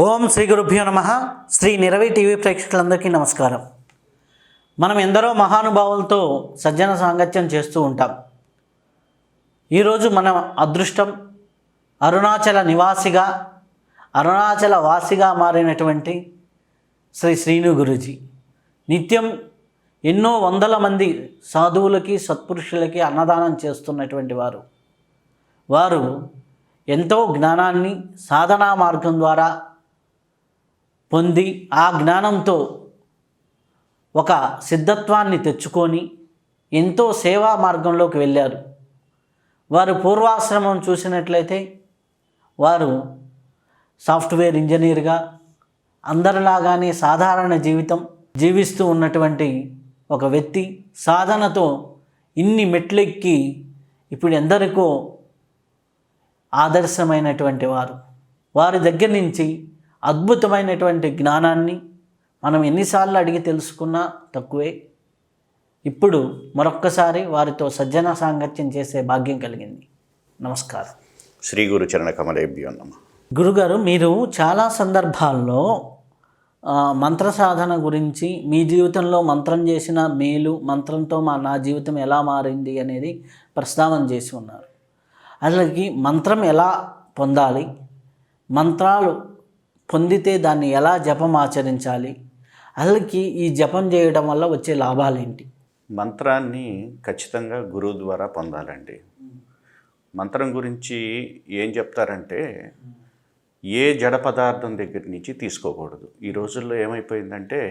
ఓం శ్రీ గురుభ్యో నమ. శ్రీ నిరవి టీవీ ప్రేక్షకులందరికీ నమస్కారం. మనం ఎందరో మహానుభావులతో సజ్జన సాంగత్యం చేస్తూ ఉంటాం. ఈరోజు మన అదృష్టం అరుణాచల నివాసిగా అరుణాచల వాసిగా మారినటువంటి శ్రీ శ్రీను గురూజీ నిత్యం ఎన్నో వందల మంది సాధువులకి సత్పురుషులకి అన్నదానం చేస్తున్నటువంటి వారు ఎంతో జ్ఞానాన్ని సాధనా మార్గం ద్వారా పొంది ఆ జ్ఞానంతో ఒక సిద్ధత్వాన్ని తెచ్చుకొని ఎంతో సేవా మార్గంలోకి వెళ్ళారు. వారు పూర్వాశ్రమం చూసినట్లయితే వారు సాఫ్ట్వేర్ ఇంజనీర్గా అందరిలాగానే సాధారణ జీవితం జీవిస్తూ ఉన్నటువంటి ఒక వ్యక్తి సాధనతో ఇన్ని మెట్లెక్కి ఇప్పుడు ఎందరికో ఆదర్శమైనటువంటి వారి దగ్గర నుంచి అద్భుతమైనటువంటి జ్ఞానాన్ని మనం ఎన్నిసార్లు అడిగి తెలుసుకున్నా తక్కువే. ఇప్పుడు మరొక్కసారి వారితో సజ్జన సాంగత్యం చేసే భాగ్యం కలిగింది. నమస్కారం. శ్రీ గురు చరణ కమలేభ్యో నమః. గురుగారు, మీరు చాలా సందర్భాల్లో మంత్ర సాధన గురించి మీ జీవితంలో మంత్రం చేసిన మేలు, మంత్రంతో నా జీవితం ఎలా మారింది అనేది ప్రస్తావన చేసి ఉన్నారు. అలాగే మంత్రం ఎలా పొందాలి, మంత్రాలు పొందితే దాన్ని ఎలా జపం ఆచరించాలి, అలాగే ఈ జపం చేయడం వల్ల వచ్చే లాభాలేంటి? మంత్రాన్ని ఖచ్చితంగా గురువు ద్వారా పొందాలండి. మంత్రం గురించి ఏం చెప్తారంటే ఏ జడ పదార్థం దగ్గర నుంచి తీసుకోకూడదు. ఈ రోజుల్లో ఏమైపోయిందంటే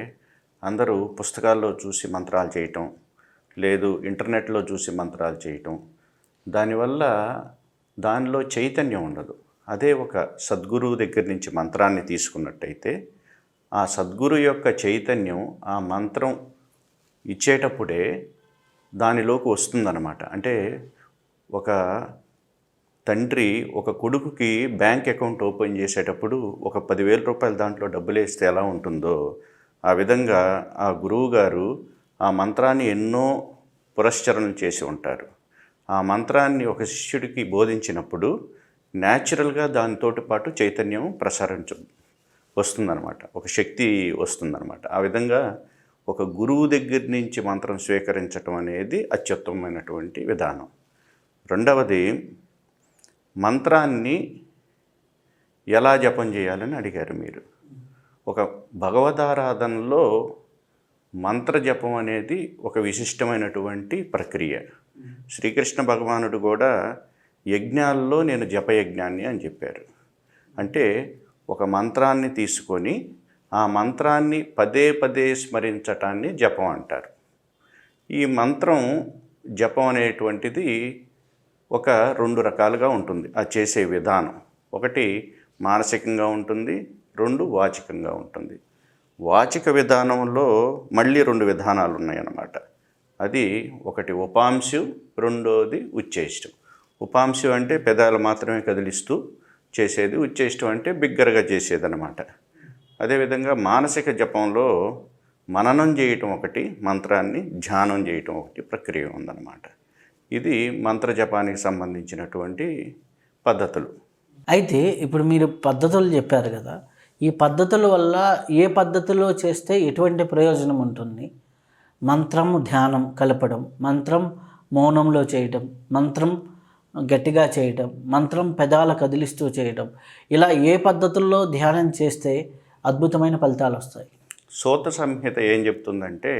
అందరూ పుస్తకాల్లో చూసి మంత్రాలు చేయటం, లేదు ఇంటర్నెట్లో చూసి మంత్రాలు చేయటం, దానివల్ల దానిలో చైతన్యం ఉండదు. అదే ఒక సద్గురువు దగ్గర నుంచి మంత్రాన్ని తీసుకున్నట్టయితే ఆ సద్గురు యొక్క చైతన్యం ఆ మంత్రం ఇచ్చేటప్పుడే దానిలోకి వస్తుందన్నమాట. అంటే ఒక తండ్రి ఒక కొడుకుకి బ్యాంక్ అకౌంట్ ఓపెన్ చేసేటప్పుడు ఒక 10,000 రూపాయలు దాంట్లో డబ్బులు వేస్తే ఎలా ఉంటుందో ఆ విధంగా ఆ గురువు గారు ఆ మంత్రాన్ని ఎన్నో పురస్చరణలు చేసి ఉంటారు. ఆ మంత్రాన్ని ఒక శిష్యుడికి బోధించినప్పుడు న్యాచురల్గా దానితోటి పాటు చైతన్యం వస్తుందన్నమాట, ఒక శక్తి వస్తుందన్నమాట. ఆ విధంగా ఒక గురువు దగ్గర నుంచి మంత్రం స్వీకరించటం అనేది అత్యుత్తమమైనటువంటి విధానం. రెండవది, మంత్రాన్ని ఎలా జపం చేయాలని అడిగారు మీరు. ఒక భగవదారాధనలో మంత్ర జపం అనేది ఒక విశిష్టమైనటువంటి ప్రక్రియ. శ్రీకృష్ణ భగవానుడు కూడా యజ్ఞాల్లో నేను జపయజ్ఞాన్ని అని చెప్పారు. అంటే ఒక మంత్రాన్ని తీసుకొని ఆ మంత్రాన్ని పదే పదే స్మరించటాన్ని జపం అంటారు. ఈ మంత్రం జపం అనేటువంటిది ఒక 2 రకాలుగా ఉంటుంది. ఆ చేసే విధానం, ఒకటి మానసికంగా ఉంటుంది, 2 వాచికంగా ఉంటుంది. వాచిక విధానంలో మళ్ళీ 2 విధానాలు ఉన్నాయన్నమాట. అది ఒకటి ఉపాంశు, రెండోది ఉచ్చేష్టం. ఉపాంశం అంటే పెదాలు మాత్రమే కదిలిస్తూ చేసేది, ఉచ్చేష్టం అంటే బిగ్గరగా చేసేదన్నమాట. అదేవిధంగా మానసిక జపంలో మననం చేయటం ఒకటి, మంత్రాన్ని ధ్యానం చేయటం ఒకటి ప్రక్రియ ఉందన్నమాట. ఇది మంత్ర జపానికి సంబంధించినటువంటి పద్ధతులు. అయితే ఇప్పుడు మీరు పద్ధతులు చెప్పారు కదా, ఈ పద్ధతుల వల్ల ఏ పద్ధతిలో చేస్తే ఎటువంటి ప్రయోజనం ఉంటుంది? మంత్రం ధ్యానం కలపడం, మంత్రం మౌనంలో చేయటం, మంత్రం గట్టిగా చేయటం, మంత్రం పెదాల కదిలిస్తూ చేయటం, ఇలా ఏ పద్ధతుల్లో ధ్యానం చేస్తే అద్భుతమైన ఫలితాలు వస్తాయి? సూత సంహిత ఏం చెప్తుందంటే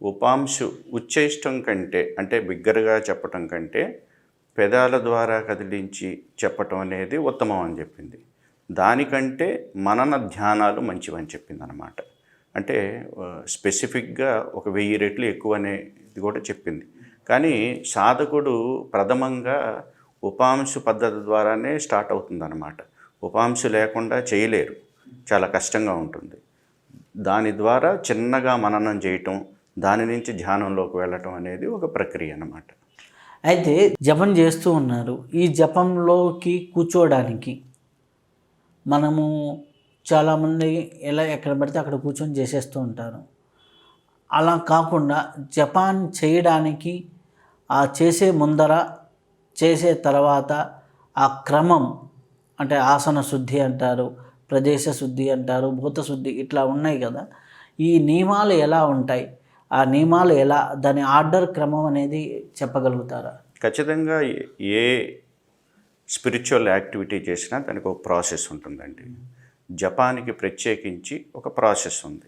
ఉపాంశు ఉచ్చేష్టం కంటే, అంటే బిగ్గరగా చెప్పటం కంటే పెదాల ద్వారా కదిలించి చెప్పటం అనేది ఉత్తమం అని చెప్పింది. దానికంటే మనన ధ్యానాలు మంచివని చెప్పింది అనమాట. అంటే స్పెసిఫిక్గా ఒక 1000 రెట్లు ఎక్కువ అనేది కూడా చెప్పింది. కానీ సాధకుడు ప్రథమంగా ఉపాంశు పద్ధతి ద్వారానే స్టార్ట్ అవుతుందన్నమాట. ఉపాంశు లేకుండా చేయలేరు, చాలా కష్టంగా ఉంటుంది. దాని ద్వారా చిన్నగా మననం చేయటం, దాని నుంచి ధ్యానంలోకి వెళ్ళటం అనేది ఒక ప్రక్రియ అన్నమాట. అయితే జపం చేస్తూ ఉన్నారు. ఈ జపంలోకి కూర్చోవడానికి మనము చాలామంది ఎక్కడ పడితే అక్కడ కూర్చొని చేసేస్తూ ఉంటారు. అలా కాకుండా జపాన్ చేయడానికి ఆ చేసే ముందర, చేసే తర్వాత ఆ క్రమం, అంటే ఆసన శుద్ధి అంటారు, ప్రదేశ శుద్ధి అంటారు, భూత శుద్ధి, ఇట్లా ఉన్నాయి కదా. ఈ నియమాలు ఎలా ఉంటాయి, ఆ నియమాలు ఎలా, దాని ఆర్డర్ క్రమం అనేది చెప్పగలుగుతారా? ఖచ్చితంగా ఏ స్పిరిచువల్ యాక్టివిటీ చేసినా దానికి ఒక ప్రాసెస్ ఉంటుందండి. జపానికి ప్రత్యేకించి ఒక ప్రాసెస్ ఉంది.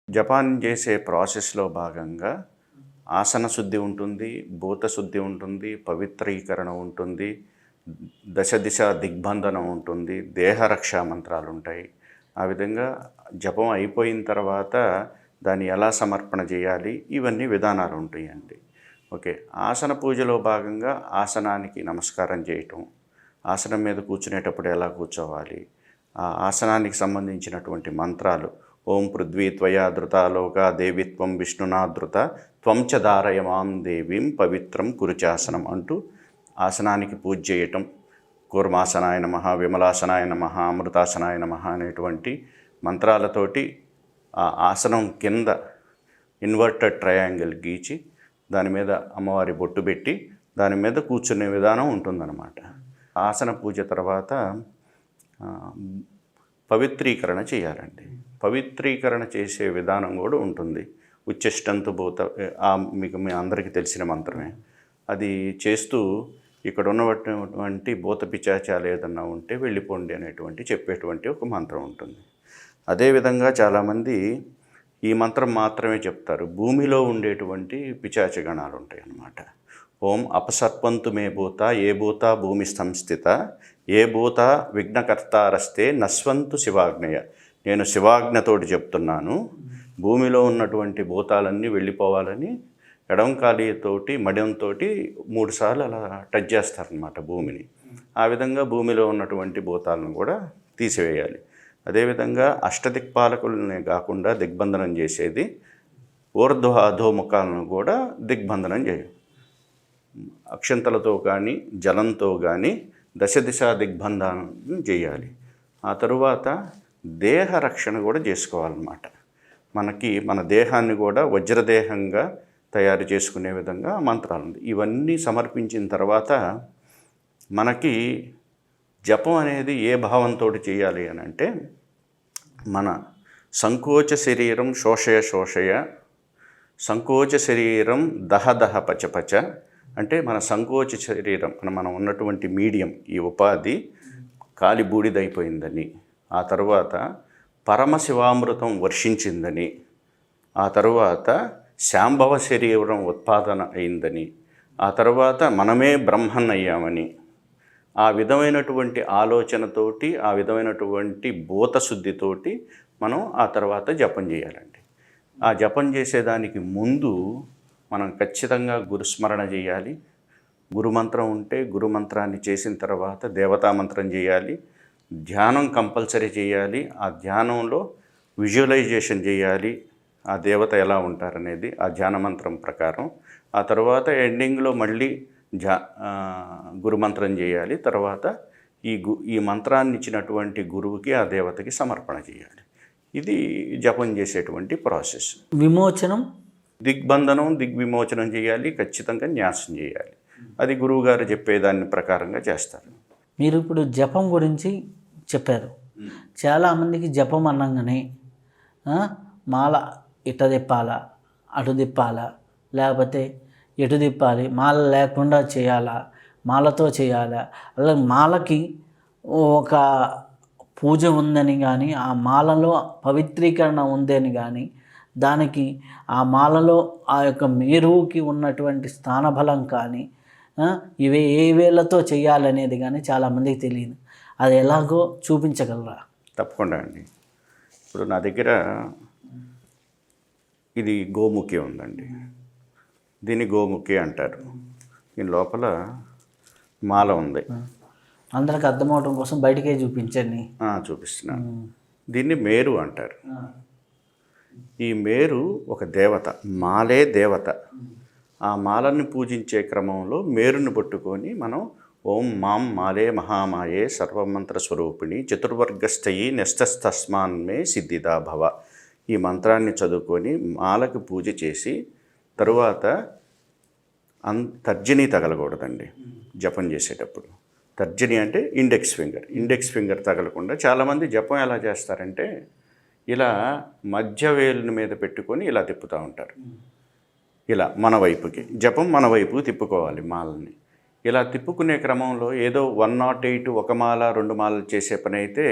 జపాన్ చేసే ప్రాసెస్లో భాగంగా ఆసన శుద్ధి ఉంటుంది, భూత శుద్ధి ఉంటుంది, పవిత్రీకరణ ఉంటుంది, దశ దిశ దిగ్బంధనం ఉంటుంది, దేహరక్షా మంత్రాలు ఉంటాయి. ఆ విధంగా జపం అయిపోయిన తర్వాత దాన్ని ఎలా సమర్పణ చేయాలి, ఇవన్నీ విధానాలు ఉంటాయండి. ఓకే, ఆసన పూజలో భాగంగా ఆసనానికి నమస్కారం చేయటం, ఆసనం మీద కూర్చునేటప్పుడు ఎలా కూర్చోవాలి, ఆ ఆసనానికి సంబంధించినటువంటి మంత్రాలు, ఓం పృథ్వీ త్వయా ధృతాలోక దేవిత్వం విష్ణునాధృత త్వం చ ధారయమాం దేవీం పవిత్రం కురుచాసనం అంటూ ఆసనానికి పూజ చేయటం, కూర్మాసనాయ నమః, విమలాసనాయ నమః, అమృతాసనాయ నమః అనేటువంటి మంత్రాలతోటి ఆ ఆసనం కింద ఇన్వర్టెడ్ ట్రయాంగిల్ గీచి దాని మీద అమ్మవారి బొట్టు పెట్టి దాని మీద కూర్చునే విధానం ఉంటుందన్నమాట. ఆసన పూజ తర్వాత పవిత్రీకరణ చేయాలండి. పవిత్రీకరణ చేసే విధానం కూడా ఉంటుంది. ఉచ్ఛిష్టంతు భూత, మీకు మీ అందరికీ తెలిసిన మంత్రమే. అది చేస్తూ ఇక్కడ ఉన్నటువంటి భూత పిశాచాలు ఏదన్నా ఉంటే వెళ్ళిపోండి అనేటువంటి చెప్పేటువంటి ఒక మంత్రం ఉంటుంది. అదేవిధంగా చాలామంది ఈ మంత్రం మాత్రమే చెప్తారు. భూమిలో ఉండేటువంటి పిశాచ గణాలు ఉంటాయి అన్నమాట. ఓం అపసర్పంతు మే భూత ఏ భూత భూమి సంస్థిత ఏ భూత విఘ్నకర్తారస్తే నస్వంతు శివాజ్ఞయ. నేను శివాజ్ఞతోటి చెప్తున్నాను, భూమిలో ఉన్నటువంటి భూతాలన్నీ వెళ్ళిపోవాలని ఎడంకాలితోటి మడంతో 3 సార్లు అలా టచ్ చేస్తారనమాట భూమిని. ఆ విధంగా భూమిలో ఉన్నటువంటి భూతాలను కూడా తీసివేయాలి. అదేవిధంగా అష్టదిక్పాలకులనే కాకుండా దిగ్బంధనం చేసేది ఊర్ధ్వ అధోముఖాలను కూడా దిగ్బంధనం చేయాలి. అక్షంతలతో కానీ జలంతో కానీ దశ దిశ దిగ్బంధనం చేయాలి. ఆ తరువాత దేహ రక్షణ కూడా చేసుకోవాలన్నమాట. మన దేహాన్ని కూడా వజ్రదేహంగా తయారు చేసుకునే విధంగా మంత్రాలు ఉంది. ఇవన్నీ సమర్పించిన తర్వాత మనకి జపం అనేది ఏ భావంతో చేయాలి అని అంటే, మన సంకోచ శరీరం శోషయ సంకోచ శరీరం దహ పచ అంటే మన సంకోచ శరీరం మనం ఉన్నటువంటి మీడియం, ఈ ఉపాధి కాలి బూడిదైపోయిందని, ఆ తర్వాత పరమశివామృతం వర్షించిందని, ఆ తరువాత శాంభవ శరీరం ఉత్పాదన అయిందని, ఆ తర్వాత మనమే బ్రహ్మన్ అయ్యామని, ఆ విధమైనటువంటి ఆలోచనతోటి, ఆ విధమైనటువంటి భూతశుద్ధితోటి మనం ఆ తర్వాత జపం చేయాలండి. ఆ జపం చేసేదానికి ముందు మనం ఖచ్చితంగా గురుస్మరణ చేయాలి. గురుమంత్రం ఉంటే గురుమంత్రాన్ని చేసిన తర్వాత దేవతామంత్రం చేయాలి. ధ్యానం కంపల్సరీ చేయాలి. ఆ ధ్యానంలో విజువలైజేషన్ చేయాలి, ఆ దేవత ఎలా ఉంటారనేది ఆ ధ్యాన మంత్రం ప్రకారం. ఆ తర్వాత ఎండింగ్లో మళ్ళీ గురుమంత్రం చేయాలి. తర్వాత ఈ మంత్రాన్ని ఇచ్చినటువంటి గురువుకి, ఆ దేవతకి సమర్పణ చేయాలి. ఇది జపం చేసేటువంటి ప్రాసెస్. విమోచనం, దిగ్బంధనం, దిగ్విమోచనం చేయాలి, ఖచ్చితంగా న్యాసం చేయాలి. అది గురువుగారు చెప్పేదాన్ని ప్రకారంగా చేస్తారు. మీరు ఇప్పుడు జపం గురించి చెప్పారు. చాలామందికి జపం అనగానే మాల ఇట తిప్పాలా, అటు తిప్పాలా, లేకపోతే ఎటు తిప్పాలి, మాల లేకుండా చేయాలా, మాలతో చేయాలా, అలా మాలకి ఒక పూజ ఉందని కానీ, ఆ మాలలో పవిత్రీకరణ ఉందని కానీ, దానికి ఆ మాలలో ఆ యొక్క మేరువుకి ఉన్నటువంటి స్థానబలం కానీ, ఇవి ఏ వేళతో చేయాలనేది కానీ చాలామందికి తెలియదు. అది ఎలాగో చూపించగలరా? తప్పకుండా అండి. ఇప్పుడు నా దగ్గర ఇది గోముఖి ఉందండి. దీన్ని గోముఖి అంటారు. దీని లోపల మాల ఉంది. అందరికి అర్థమవడం కోసం బయటికే చూపించండి. చూపిస్తున్నాను. దీన్ని మేరు అంటారు. ఈ మేరు ఒక దేవత, మాలే దేవత. ఆ మాలని పూజించే క్రమంలో మేరుని పట్టుకొని మనం ఓం మాం మాలే మహామాయే సర్వమంత్ర స్వరూపిణి చతుర్వర్గస్థయి నెస్తస్తస్మాన్మే సిద్ధిదా భవ, ఈ మంత్రాన్ని చదువుకొని మాలకు పూజ చేసి తరువాత తర్జని తగలకూడదండి జపం చేసేటప్పుడు. తర్జని అంటే ఇండెక్స్ ఫింగర్ తగలకుండా. చాలామంది జపం ఎలా చేస్తారంటే ఇలా మధ్య వేలుని మీద పెట్టుకొని ఇలా తిప్పుతూ ఉంటారు. ఇలా మన వైపుకి జపం మన వైపుకి తిప్పుకోవాలి మాలని. ఇలా తిప్పుకునే క్రమంలో ఏదో 108 ఒక మాల 2 మాలలు చేసే పని అయితే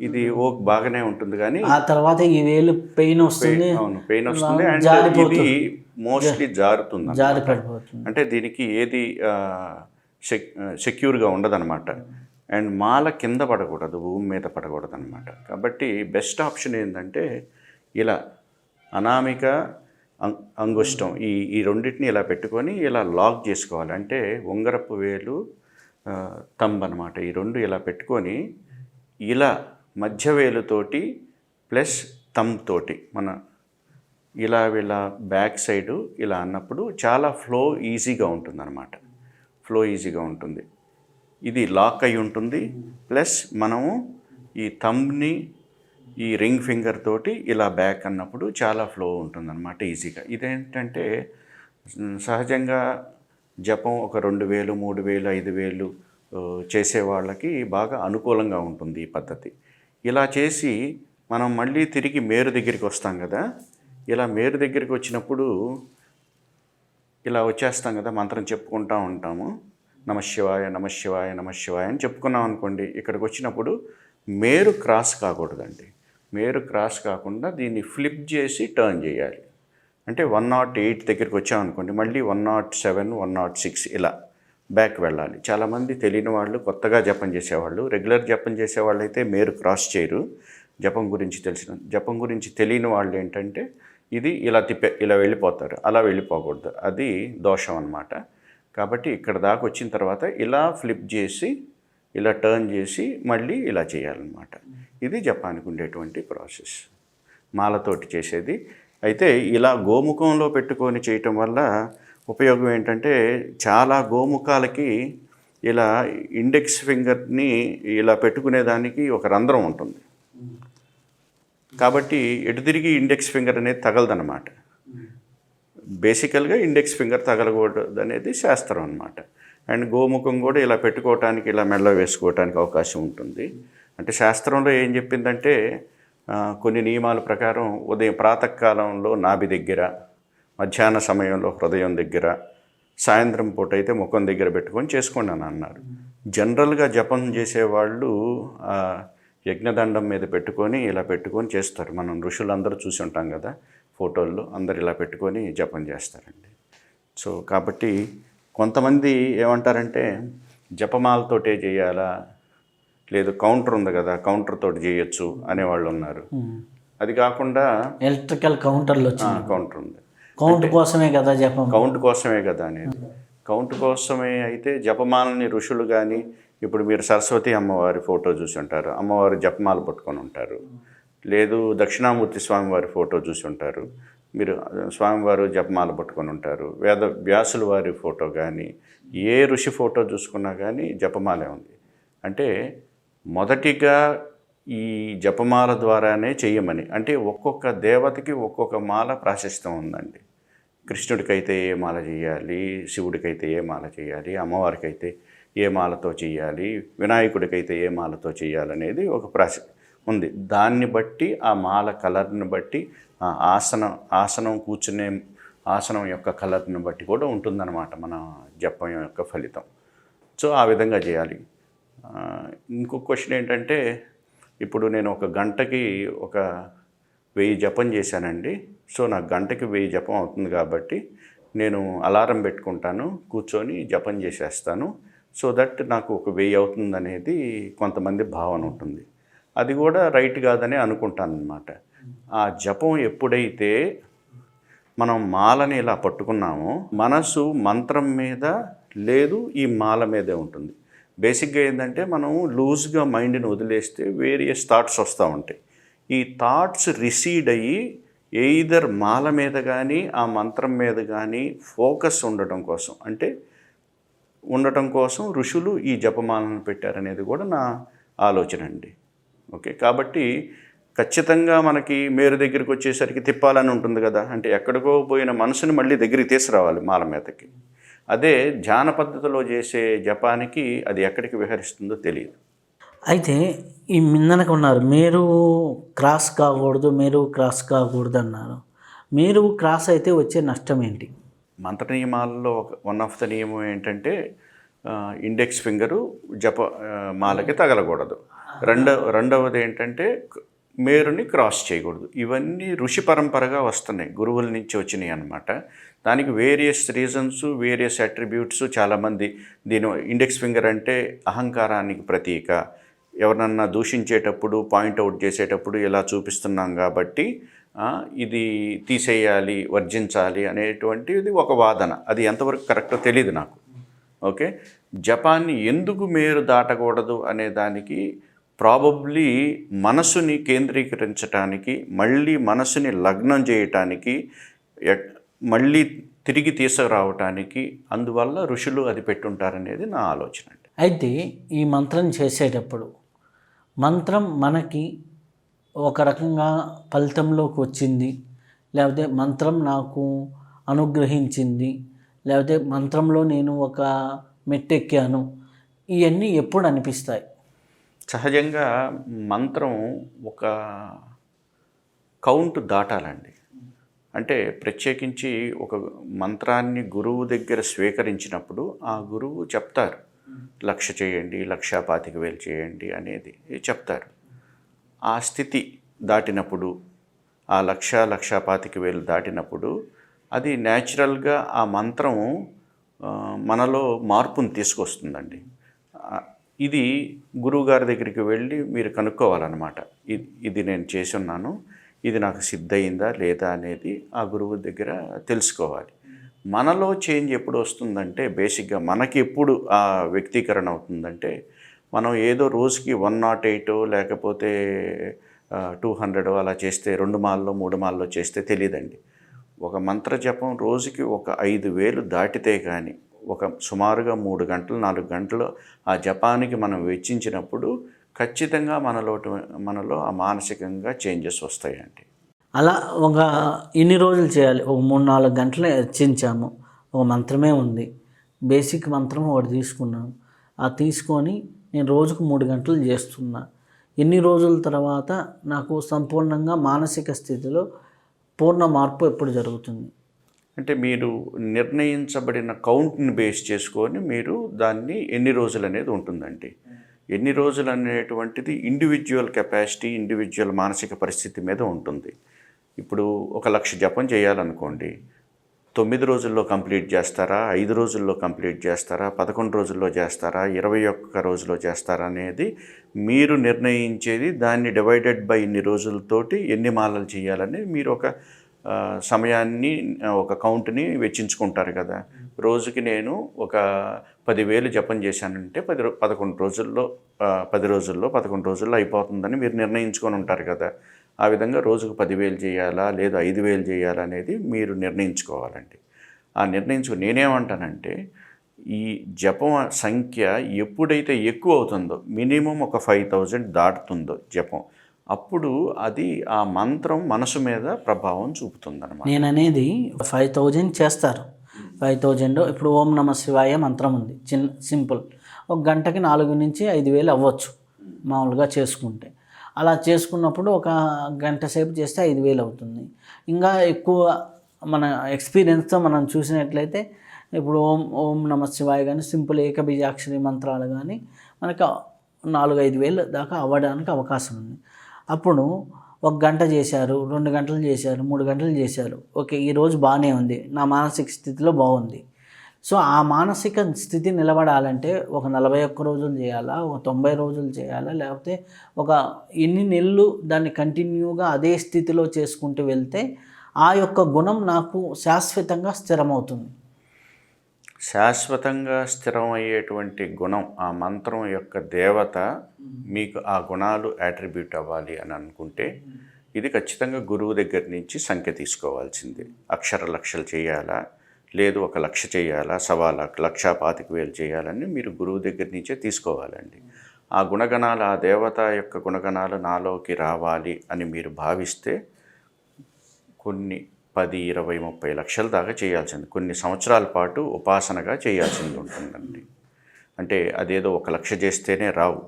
ఇది బాగానే ఉంటుంది, కానీ ఆ తర్వాత ఈ వేలు పెయిన్ వస్తుంది. అవును, పెయిన్ వస్తుంది. అండ్ ఇది మోస్ట్లీ జారుతుంది. జారి పడిపోతుంది. అంటే దీనికి ఏది సెక్యూర్గా ఉండదన్నమాట. అండ్ మాల కింద పడకూడదు, భూమి మీద పడకూడదు అనమాట. కాబట్టి బెస్ట్ ఆప్షన్ ఏంటంటే ఇలా అనామిక అంగుష్టం ఈ రెండింటిని ఇలా పెట్టుకొని ఇలా లాక్ చేసుకోవాలి. అంటే ఉంగరపు వేలు తంబ్ అనమాట. ఈ రెండు ఇలా పెట్టుకొని ఇలా మధ్య వేలుతోటి ప్లస్ తంబ్ తోటి మన ఇలా బ్యాక్ సైడు ఇలా అన్నప్పుడు చాలా ఫ్లో ఈజీగా ఉంటుంది అనమాట. ఫ్లో ఈజీగా ఉంటుంది. ఇది లాక్ అయి ఉంటుంది. ప్లస్ మనము ఈ థంబ్ని ఈ రింగ్ ఫింగర్ తోటి ఇలా బ్యాక్ అన్నప్పుడు చాలా ఫ్లో ఉంటుందన్నమాట ఈజీగా. ఇదేంటంటే సహజంగా జపం ఒక 2000, 3000, 5000 చేసే వాళ్ళకి బాగా అనుకూలంగా ఉంటుంది ఈ పద్ధతి. ఇలా చేసి మనం మళ్ళీ తిరిగి మేరు దగ్గరికి వస్తాం కదా. ఇలా మేరు దగ్గరికి వచ్చినప్పుడు ఇలా వచ్చేస్తాం కదా, మంత్రం చెప్పుకుంటూ ఉంటాము. నమశివాయ నమశివాయ నమశివాయ అని చెప్పుకున్నాం అనుకోండి. ఇక్కడికి వచ్చినప్పుడు మేరు క్రాస్ కాకూడదండి. మేరు క్రాస్ కాకుండా దీన్ని ఫ్లిప్ చేసి టర్న్ చేయాలి. అంటే 108 దగ్గరికి వచ్చామనుకోండి, మళ్ళీ 107, 106 ఇలా బ్యాక్ వెళ్ళాలి. చాలామంది తెలియని వాళ్ళు, కొత్తగా జపం చేసేవాళ్ళు, రెగ్యులర్ జపం చేసేవాళ్ళు అయితే మేరు క్రాస్ చేయరు. జపం గురించి తెలియని వాళ్ళు ఏంటంటే ఇది ఇలా వెళ్ళిపోతారు. అలా వెళ్ళిపోకూడదు, అది దోషం అన్నమాట. కాబట్టి ఇక్కడ దాకా వచ్చిన తర్వాత ఇలా ఫ్లిప్ చేసి ఇలా టర్న్ చేసి మళ్ళీ ఇలా చేయాలన్నమాట. ఇది జపానికి ఉండేటువంటి ప్రాసెస్, మాలతోటి చేసేది. అయితే ఇలా గోముఖంలో పెట్టుకొని చేయటం వల్ల ఉపయోగం ఏంటంటే చాలా గోముఖాలకి ఇలా ఇండెక్స్ ఫింగర్ని ఇలా పెట్టుకునేదానికి ఒక రంధ్రం ఉంటుంది. కాబట్టి ఎటు తిరిగి ఇండెక్స్ ఫింగర్ అనేది తగలదన్నమాట. బేసికల్గా ఇండెక్స్ ఫింగర్ తగలకూడదు అనేది శాస్త్రం అన్నమాట. అండ్ గోముఖం కూడా ఇలా పెట్టుకోవటానికి, ఇలా మెల్ల వేసుకోవటానికి అవకాశం ఉంటుంది. అంటే శాస్త్రంలో ఏం చెప్పిందంటే కొన్ని నియమాల ప్రకారం ఉదయం ప్రాతకాలంలో నాభి దగ్గర, మధ్యాహ్న సమయంలో హృదయం దగ్గర, సాయంత్రం పూట అయితే ముఖం దగ్గర పెట్టుకొని చేసుకోండి అని అన్నారు. జనరల్గా జపం చేసేవాళ్ళు యజ్ఞదండం మీద పెట్టుకొని ఇలా పెట్టుకొని చేస్తారు. మనం ఋషులందరూ చూసి ఉంటాం కదా ఫోటోల్లో, అందరు ఇలా పెట్టుకొని జపం చేస్తారండి. సో కాబట్టి కొంతమంది ఏమంటారంటే జపమాలతోటే చేయాలా, లేదు కౌంటర్ ఉంది కదా కౌంటర్ తోటి చేయొచ్చు అనేవాళ్ళు ఉన్నారు. అది కాకుండా ఎలక్ట్రికల్ కౌంటర్లు వచ్చాయి. కౌంటర్ ఉంది, కౌంట్ కోసమే కదా జపం, కౌంట్ కోసమే కదా అనేది. కౌంట్ కోసమే అయితే జపమాలని ఋషులు కానీ, ఇప్పుడు మీరు సరస్వతి అమ్మవారి ఫోటో చూసి ఉంటారు, అమ్మవారి జపమాల పట్టుకొని ఉంటారు. లేదు దక్షిణామూర్తి స్వామివారి ఫోటో చూసి ఉంటారు, మీరు స్వామివారు జపమాల పట్టుకొని ఉంటారు. వ్యాసుల వారి ఫోటో కానీ, ఏ ఋషి ఫోటో చూసుకున్నా కానీ జపమాలే ఉంది. అంటే మొదటిగా ఈ జపమాల ద్వారానే చెయ్యమని, అంటే ఒక్కొక్క దేవతకి ఒక్కొక్క మాల ప్రాశస్త్యం ఉందండి. కృష్ణుడికైతే ఏ మాల చేయాలి, శివుడికైతే ఏ మాల చేయాలి, అమ్మవారికి అయితే ఏ మాలతో చేయాలి, వినాయకుడికైతే ఏ మాలతో చేయాలనేది ఒక ఉంది. దాన్ని బట్టి ఆ మాల కలర్ని బట్టి, ఆ ఆసనం కూర్చునే ఆసనం యొక్క కలర్ని బట్టి కూడా ఉంటుందన్నమాట మన జపం యొక్క ఫలితం. సో ఆ విధంగా చేయాలి. ఇంకొక క్వశ్చన్ ఏంటంటే, ఇప్పుడు నేను ఒక గంటకి 1000 జపం చేశానండి. సో నాకు గంటకి 1000 జపం అవుతుంది కాబట్టి నేను అలారం పెట్టుకుంటాను, కూర్చొని జపం చేసేస్తాను. సో దట్ నాకు 1000 అవుతుంది అనేది కొంతమంది భావన ఉంటుంది. అది కూడా రైట్ కాదని అనుకుంటాను అన్నమాట. ఆ జపం ఎప్పుడైతే మనం మాలని ఇలా పట్టుకున్నామో మనసు మంత్రం మీద లేదు, ఈ మాల మీదే ఉంటుంది. బేసిక్గా ఏంటంటే మనం లూజ్గా మైండ్ని వదిలేస్తే వేరియస్ థాట్స్ వస్తూ ఉంటాయి. ఈ థాట్స్ రిసీడ్ అయ్యి ఎయిదర్ మాల మీద కానీ ఆ మంత్రం మీద కానీ ఫోకస్ ఉండటం కోసం ఋషులు ఈ జపమాలను పెట్టారనేది కూడా నా ఆలోచన అండి. ఓకే, కాబట్టి ఖచ్చితంగా మనకి మేరు దగ్గరికి వచ్చేసరికి తిప్పాలని ఉంటుంది కదా. అంటే ఎక్కడికో పోయిన మనసుని మళ్ళీ దగ్గరికి తీసుకురావాలి మాల మీదకి. అదే ధ్యాన పద్ధతిలో చేసే జపానికి అది ఎక్కడికి విహరిస్తుందో తెలియదు. అయితే ఈ మిందనకు ఉన్నారు మీరు క్రాస్ కాకూడదు, మీరు క్రాస్ కాకూడదు అన్నారు. మీరు క్రాస్ అయితే వచ్చే నష్టం ఏంటి? మంత్ర నియమాల్లో వన్ ఆఫ్ ద నియమం ఏంటంటే ఇండెక్స్ ఫింగరు మాలకి తగలకూడదు. రెండవది ఏంటంటే మేరుని క్రాస్ చేయకూడదు. ఇవన్నీ ఋషి పరంపరగా వస్తున్నాయి, గురువుల నుంచి వచ్చినాయి అన్నమాట. దానికి వేరియస్ రీజన్స్, వేరియస్ అట్రిబ్యూట్స్. చాలామంది ఇండెక్స్ ఫింగర్ అంటే అహంకారానికి ప్రతీక, ఎవరినన్నా దూషించేటప్పుడు పాయింట్అవుట్ చేసేటప్పుడు ఇలా చూపిస్తున్నాం కాబట్టి ఇది తీసేయాలి, వర్జించాలి అనేటువంటిది ఒక వాదన. అది ఎంతవరకు కరెక్టో తెలియదు నాకు. ఓకే, జపాన్ని ఎందుకు మేరు దాటకూడదు అనే దానికి ప్రాబబ్లీ మనసుని కేంద్రీకరించడానికి, మళ్ళీ మనసుని లగ్నం చేయటానికి, మళ్ళీ తిరిగి తీసుకురావటానికి అందువల్ల ఋషులు అది పెట్టుంటారనేది నా ఆలోచన అండి. అయితే ఈ మంత్రం చేసేటప్పుడు మంత్రం మనకి ఒక రకంగా ఫలితంలోకి వచ్చింది, లేకపోతే మంత్రం నాకు అనుగ్రహించింది, లేకపోతే మంత్రంలో నేను ఒక మెట్టెక్కాను, ఇవన్నీ ఎప్పుడు అనిపిస్తాయి? సహజంగా మంత్రం ఒక కౌంట్ దాటాలండి. అంటే ప్రత్యేకించి ఒక మంత్రాన్ని గురువు దగ్గర స్వీకరించినప్పుడు ఆ గురువు చెప్తారు, 1,00,000 చేయండి, 1,25,000 చేయండి అనేది చెప్తారు. ఆ స్థితి దాటినప్పుడు, ఆ 1,00,000, 1,25,000 దాటినప్పుడు అది న్యాచురల్గా ఆ మంత్రం మనలో మార్పుని తీసుకొస్తుందండి. ఇది గురువుగారి దగ్గరికి వెళ్ళి మీరు కనుక్కోవాలన్నమాట. ఇది నేను చేసి ఉన్నాను, ఇది నాకు సిద్ధయిందా లేదా అనేది ఆ గురువు దగ్గర తెలుసుకోవాలి. మనలో చేంజ్ ఎప్పుడు వస్తుందంటే, బేసిక్గా మనకి ఎప్పుడు ఆ వ్యక్తీకరణ అవుతుందంటే, మనం ఏదో రోజుకి 108 లేకపోతే 200 అలా చేస్తే, 2 మాల్లో 3 మాల్లో చేస్తే తెలియదండి. ఒక మంత్ర జపం రోజుకి ఒక 5,000 దాటితే కానీ, ఒక సుమారుగా 3 గంటలు 4 గంటలు ఆ జపానికి మనం వెచ్చించినప్పుడు ఖచ్చితంగా మనలో ఆ మానసికంగా చేంజెస్ వస్తాయండి. అలా ఒక ఇన్ని రోజులు చేయాలి, ఒక 3-4 గంటలు వెచ్చించాము, ఒక మంత్రమే ఉంది, బేసిక్ మంత్రం ఒకటి తీసుకున్నాను, ఆ తీసుకొని నేను రోజుకు 3 గంటలు చేస్తున్నా. ఎన్ని రోజుల తర్వాత నాకు సంపూర్ణంగా మానసిక స్థితిలో పూర్ణ మార్పు ఎప్పుడు జరుగుతుంది? అంటే మీరు నిర్ణయించబడిన కౌంట్ని బేస్ చేసుకొని మీరు దాన్ని ఎన్ని రోజులు అనేది ఉంటుందండి. ఎన్ని రోజులు అనేటువంటిది ఇండివిజువల్ కెపాసిటీ, ఇండివిజువల్ మానసిక పరిస్థితి మీద ఉంటుంది. ఇప్పుడు 1,00,000 జపం చేయాలనుకోండి, 9 రోజుల్లో కంప్లీట్ చేస్తారా, 5 రోజుల్లో కంప్లీట్ చేస్తారా, 11 రోజుల్లో చేస్తారా, 21 రోజుల్లో చేస్తారా అనేది మీరు నిర్ణయించేది. దాన్ని డివైడెడ్ బై ఇన్ని రోజులతోటి ఎన్ని మాలలు చేయాలని మీరు ఒక సమయాన్ని, ఒక కౌంట్ని వెచ్చించుకుంటారు కదా. రోజుకి నేను ఒక 10,000 జపం చేశానంటే 11 రోజుల్లో 10 రోజుల్లో 11 రోజుల్లో అయిపోతుందని మీరు నిర్ణయించుకొని ఉంటారు కదా. ఆ విధంగా రోజుకు 10,000 చేయాలా లేదా 5,000 చేయాలా అనేది మీరు నిర్ణయించుకోవాలండి. ఆ నిర్ణయించుకుని నేనేమంటానంటే, ఈ జపం సంఖ్య ఎప్పుడైతే ఎక్కువ అవుతుందో, మినిమం ఒక 5,000 దాటుతుందో జపం, అప్పుడు అది ఆ మంత్రం మనసు మీద ప్రభావం చూపుతుందన్నమాట. నేను అనేది 5,000 చేస్తారు. 5,000 ఇప్పుడు ఓం నమ శివాయ మంత్రం ఉంది, సింపుల్, ఒక గంటకి 4,000-5,000 అవ్వచ్చు మామూలుగా చేసుకుంటే. అలా చేసుకున్నప్పుడు ఒక గంట సేపు చేస్తే 5,000 అవుతుంది. ఇంకా ఎక్కువ మన ఎక్స్పీరియన్స్తో మనం చూసినట్లయితే, ఇప్పుడు ఓం నమ శివాయ కానీ సింపుల్ ఏకబీజాక్షరి మంత్రాలు కానీ మనకు 4,000-5,000 దాకా అవ్వడానికి అవకాశం ఉంది. అప్పుడు ఒక గంట చేశారు, 2 గంటలు చేశారు, 3 గంటలు చేశారు, ఓకే ఈరోజు బాగానే ఉంది, నా మానసిక స్థితిలో బాగుంది. సో ఆ మానసిక స్థితి నిలబడాలంటే ఒక 41 రోజులు చేయాలా, ఒక 90 రోజులు చేయాలా, లేకపోతే ఒక ఎన్ని నెలలు దాన్ని కంటిన్యూగా అదే స్థితిలో చేసుకుంటూ వెళ్తే ఆ యొక్క గుణం నాకు శాశ్వతంగా స్థిరమవుతుంది? శాశ్వతంగా స్థిరమయ్యేటువంటి గుణం, ఆ మంత్రం యొక్క దేవత మీకు ఆ గుణాలు యాట్రిబ్యూట్ అవ్వాలి అని అనుకుంటే, ఇది ఖచ్చితంగా గురువు దగ్గర నుంచి సంఖ్య తీసుకోవాల్సింది. అక్షర లక్షలు చేయాలా, లేదు 1,00,000 చేయాలా, 1,25,000 చేయాలని మీరు గురువు దగ్గర నుంచే తీసుకోవాలండి. ఆ గుణగణాలు, ఆ దేవత యొక్క గుణగణాలు నాలోకి రావాలి అని మీరు భావిస్తే కొన్ని 10, 20, 30 లక్షల దాకా చేయాల్సింది, కొన్ని సంవత్సరాల పాటు ఉపాసనగా చేయాల్సింది ఉంటుందండి. అంటే అదేదో 1 లక్ష చేస్తేనే రావు.